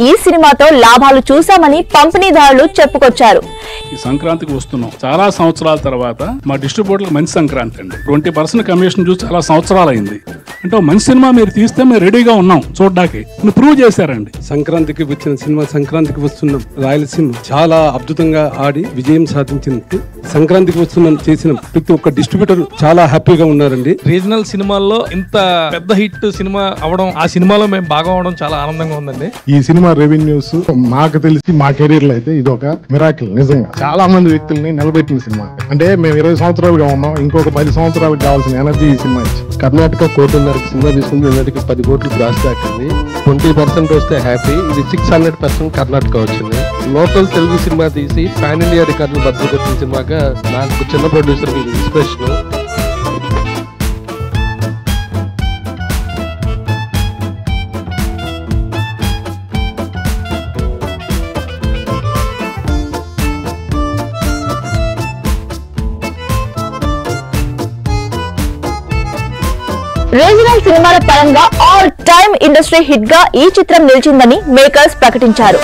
ఈ సినిమాతో లాభాలు చూశామని పంపిణీదారులు చెప్పుకొచ్చారు. ఈ సంక్రాంతికి వస్తున్నాం, చాలా సంవత్సరాల తర్వాత మా డిస్ట్రిబ్యూటర్లకు మంచి సంక్రాంతి అండి. 20% కమిషన్ చూసి చాలా సంవత్సరాలు అయింది. అంటే మంచి సినిమా మీరు తీస్తే మేము రెడీగా ఉన్నాం చూడడానికి, ప్రూవ్ చేశారండి. సంక్రాంతికి వచ్చిన సినిమా సంక్రాంతికి వస్తున్నాం రాయలసీమ చాలా అద్భుతంగా ఆడి విజయం సాధించింది. సంక్రాంతికి వస్తున్నాం చేసిన ప్రతి ఒక్క డిస్ట్రిబ్యూటర్ చాలా హ్యాపీగా ఉన్నారండి. రీజనల్ సినిమాల్లో ఇంత పెద్ద హిట్ సినిమా అవడం, ఆ సినిమాలో మేము బాగా అవడం చాలా ఆనందంగా ఉందండి. ఈ సినిమా రెవెన్యూస్ మాకు తెలిసి మా కెరీర్ లో అయితే ఇది ఒక మిరాకిల్. నిజంగా చాలా మంది వ్యక్తుల్ని నిలబెట్టిన సినిమా. అంటే మేము 20 సంవత్సరాలుగా ఉన్నాం, ఇంకొక 10 సంవత్సరాలకు కావాల్సిన ఎనర్జీ ఈ సినిమా ఇచ్చి. కర్ణాటక 1.5 కోట్ల సినిమా తీసుకుంది, 10 కోట్లు గ్రాస్ దాటింది. 20% వస్తే హ్యాపీ, ఇది 600% కర్ణాటక వచ్చింది. లోకల్ తెలుగు సినిమా తీసి పాన్ ఇండియా రికార్డులు బద్దలు కొట్టిన సినిమాగా నాకు చిన్న ప్రొడ్యూసర్ ఇన్స్పిరేషన్. రీజనల్ సినిమాల పరంగా ఆల్ టైమ్ ఇండస్ట్రీ హిట్ గా ఈ చిత్రం నిలిచిందని మేకర్స్ ప్రకటించారు.